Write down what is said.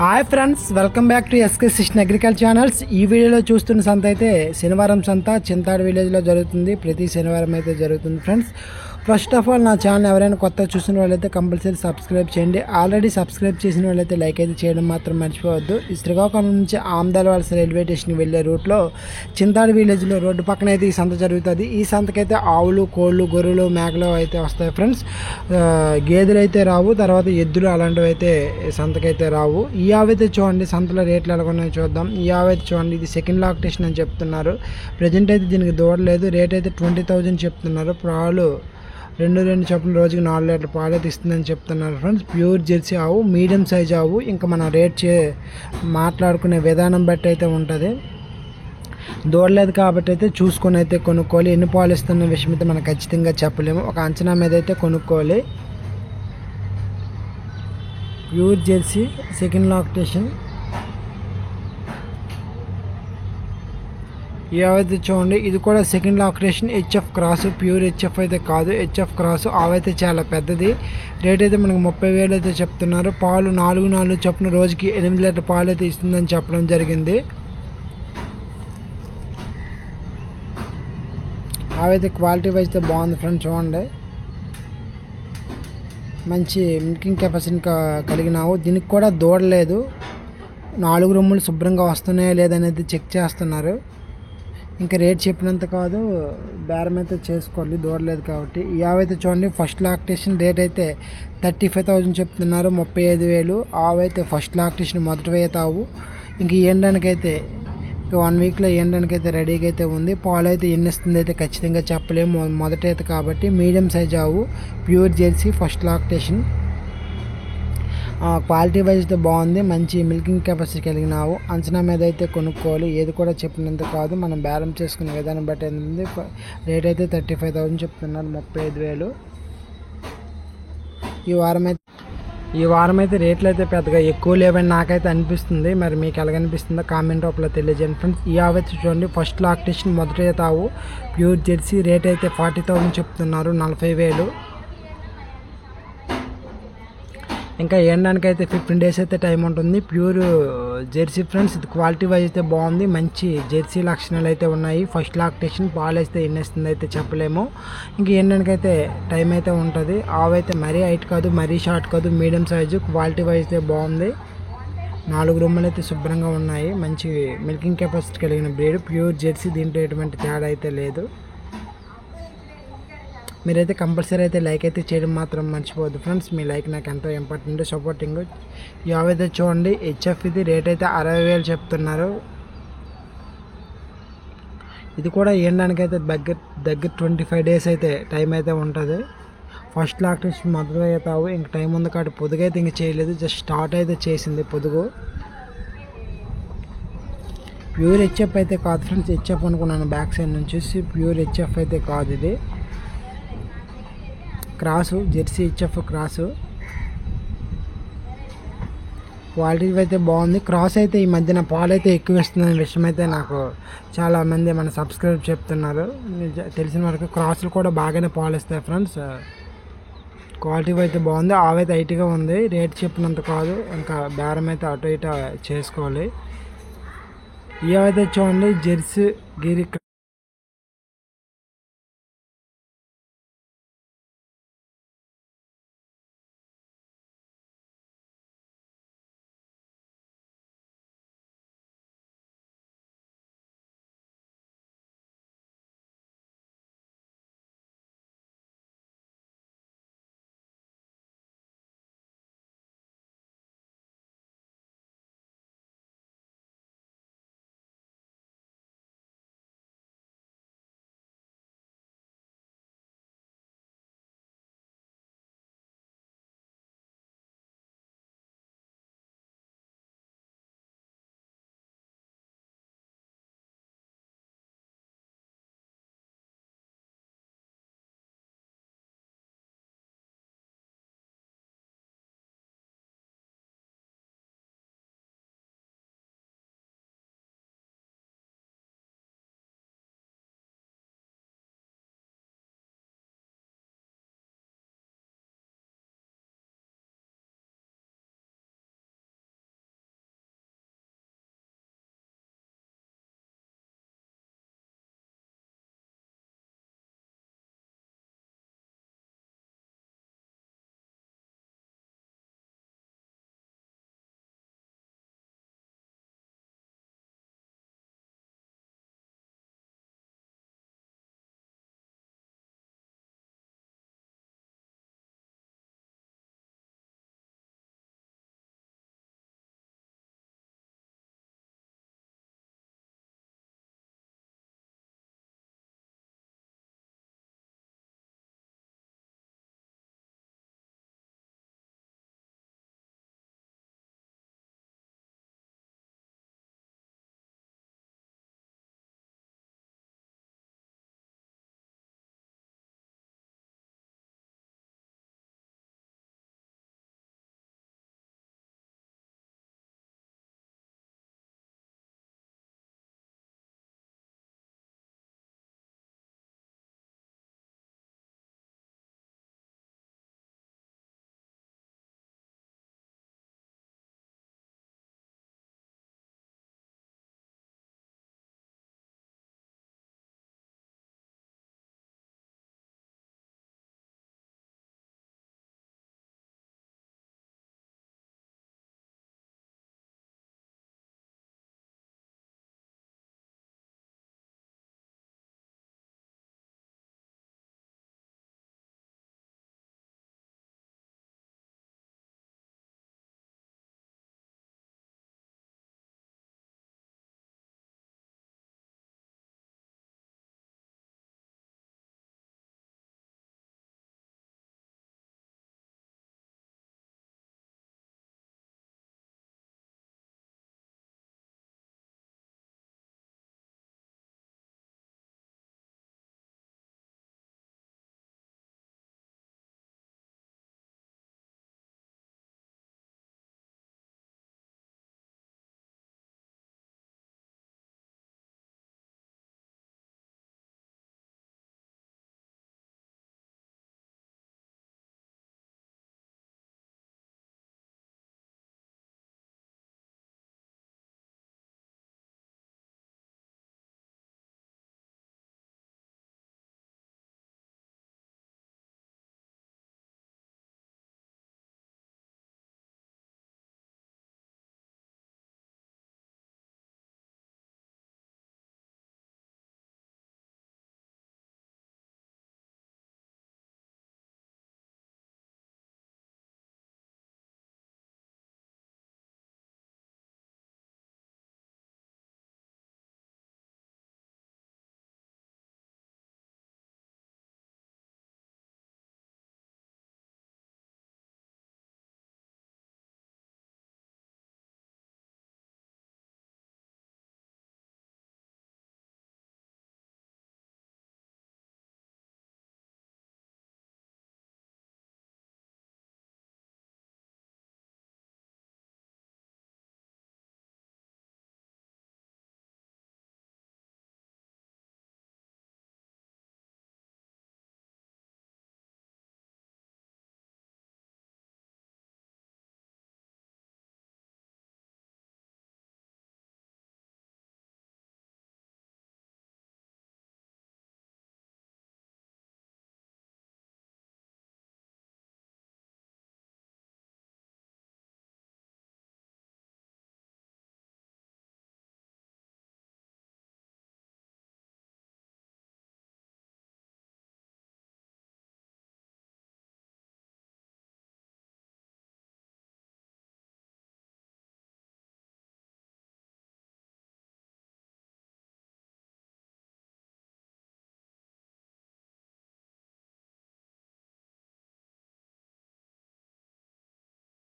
Hi friends, welcome back to SK సిస్టన్ agriculture channels. ఈ వీడియోలో చూస్తున్న సంత అయితే శనివారం సంత చింతాడు విలేజ్లో జరుగుతుంది. ప్రతి శనివారం అయితే జరుగుతుంది ఫ్రెండ్స్. ఫస్ట్ ఆఫ్ ఆల్ నా ఛానల్ ఎవరైనా కొత్త చూసిన వాళ్ళైతే కంపల్సరీ సబ్స్క్రైబ్ చేయండి. ఆల్రెడీ సబ్స్క్రైబ్ చేసిన వాళ్ళైతే లైక్ అయితే చేయడం మాత్రం మర్చిపోవద్దు. ఈ శ్రీకాకుళం నుంచి ఆమ్దాలవలస రైల్వే స్టేషన్కి వెళ్ళే రూట్లో చింతాడు విలేజ్లో రోడ్డు పక్కన అయితే ఈ సంత జరుగుతుంది. ఈ సంతకైతే ఆవులు, కోళ్ళు, గొర్రెలు, మేకలు అయితే వస్తాయి ఫ్రెండ్స్. గేదెలు అయితే రావు, తర్వాత ఎద్దులు అలాంటివి అయితే సంతకైతే రావు. ఈ ఆవైతే చూడండి, సంతలో రేట్లు ఎలా ఉన్నాయో చూద్దాం. ఈ ఆవైతే చూడండి, ఇది సెకండ్ లాక్టేషన్ అని చెప్తున్నారు. ప్రజెంట్ అయితే దీనికి దూడలేదు. రేట్ అయితే 20,000 చెప్తున్నారు. పాలు రెండు చొప్పున రోజుకి 4 లీటర్ల పాలు అయితే ఇస్తుందని చెప్తున్నారు ఫ్రెండ్స్. ప్యూర్ జెర్సీ ఆవు, మీడియం సైజ్ ఆవు. ఇంకా మనం రేట్ మాట్లాడుకునే విధానం బట్టి అయితే ఉంటుంది. దూడలేదు కాబట్టి అయితే చూసుకొని అయితే కొనుక్కోవాలి. ఎన్ని పాలు ఇస్తున్న విషయం అయితే మనం ఖచ్చితంగా చెప్పలేము. ఒక అంచనా మీద అయితే కొనుక్కోవాలి. Pure Jersey second lactation. ఏవైతే చూడండి, ఇది కూడా second lactation. HF cross, pure HF అయితే కాదు, హెచ్ఎఫ్ క్రాస్. ఆవైతే చాలా పెద్దది. రేట్ అయితే మనకు 30,000 అయితే చెప్తున్నారు. పాలు 4 చొప్పున రోజుకి 8 లీటర్ పాలు అయితే ఇస్తుందని చెప్పడం జరిగింది. ఆవైతే క్వాలిటీ వైజ్ అయితే బాగుంది ఫ్రెండ్స్. చూడండి, మంచి మిల్కింగ్ కెపాసిటీ కలిగినావు. దీనికి కూడా దూడలేదు. 4 రొమ్ములు శుభ్రంగా వస్తున్నాయో లేదనేది చెక్ చేస్తున్నారు. ఇంకా రేట్ చెప్పినంత కాదు, బేరం అయితే చేసుకోవాలి, దూరలేదు కాబట్టి. ఈ ఆవైతే చూడండి, ఫస్ట్ లాక్టేషన్. రేట్ అయితే 35,000 చెప్తున్నారు, 35,000. ఆవైతే ఫస్ట్ లాక్టేషన్ మొదటి వేతావు. ఇంక ఎండడానికైతే ఇంకా 1 వీక్లో ఎండడానికైతే రెడీగా అయితే ఉంది. పాలు అయితే ఎన్ని ఇస్తుంది అయితే ఖచ్చితంగా చెప్పలేము, మొదట అయితే కాబట్టి. మీడియం సైజ్ ఆవు, pure Jersey, first lactation. Quality wise అయితే బాగుంది, మంచి మిల్కింగ్ కెపాసిటీ కలిగిన ఆవు. అంచనా మీద అయితే కొనుక్కోవాలి. ఏది కూడా చెప్పినంత కాదు, మనం బేరం చేసుకునే విధానం బట్టి ఉంది. రేట్ అయితే 35,000 చెప్తున్నారు, 35,000. ఈ వారం అయితే రేట్లు అయితే పెద్దగా ఎక్కువ లేవని నాకైతే అనిపిస్తుంది. మరి మీకు ఎలాగనిపిస్తుందో కామెంట్ రూపంలో తెలియజేయండి ఫ్రెండ్స్. ఈ ఆవు అయితే చూడండి, ఫస్ట్ లాక్టేషన్, మొదటి ఆవు, ప్యూర్ జెర్సీ. రేట్ అయితే 40,000 చెప్తున్నారు, 40,000. ఇంకా ఎండడానికి అయితే 15 డేస్ అయితే టైం ఉంటుంది. Pure Jersey friends. ఇది క్వాలిటీ వైజ్ అయితే బాగుంది, మంచి జెర్సీ లక్షణాలు అయితే ఉన్నాయి. First lactation. పాలు అయితే ఎన్ని ఇస్తుంది అయితే చెప్పలేము. ఇంక ఎండడానికి అయితే టైం అయితే ఉంటుంది. ఆవు అయితే మరీ హైట్ కాదు, మరీ షార్ట్ కాదు, మీడియం సైజు. క్వాలిటీ వైజ్ అయితే బాగుంది. 4 రొమ్ములు అయితే శుభ్రంగా ఉన్నాయి. మంచి మిల్కింగ్ కెపాసిటీ కలిగిన బ్రీడ్, ప్యూర్ జెర్సీ. దీంట్లో ఎటువంటి తేడా అయితే లేదు. మీరైతే కంపల్సరీ అయితే లైక్ అయితే చేయడం మాత్రం మర్చిపోవద్దు ఫ్రెండ్స్. మీ లైక్ నాకు ఎంతో ఇంపార్టెంట్, సపోర్టింగ్. యావైతే చూడండి, హెచ్ఎఫ్. ఇది రేట్ అయితే 60,000 చెప్తున్నారు. ఇది కూడా ఎండడానికి అయితే దగ్గర 25 డేస్ అయితే టైం అయితే ఉంటుంది. ఫస్ట్ లాక్టేషన్ మొదలు అవుతావు. ఇంక టైం ఉంది కాబట్టి పొదుగు అయితే ఇంక చేయలేదు, జస్ట్ స్టార్ట్ అయితే చేసింది పొదుగు. ప్యూర్ హెచ్ఎఫ్ అయితే కాదు ఫ్రెండ్స్. హెచ్ఎఫ్ అనుకున్నాను బ్యాక్ సైడ్ నుంచి. ప్యూర్ హెచ్ఎఫ్ అయితే కాదు, ఇది cross, Jersey HF cross. Quality అయితే బాగుంది. క్రాస్ అయితే ఈ మధ్యన పాలు అయితే ఎక్కువ ఇస్తుందనే విషయం అయితే నాకు చాలామంది మన సబ్స్క్రైబ్ చెప్తున్నారు. తెలిసిన వరకు క్రాసులు కూడా బాగానే పాలు ఇస్తాయి ఫ్రెండ్స్. క్వాలిటీ అయితే బాగుంది. ఆవైతే హైట్గా ఉంది. రేట్ చెప్పినంత కాదు, ఇంకా బేరం అయితే అటు ఇటు చేసుకోవాలి. ఇవైతే చూడండి, జెర్సీ గిరి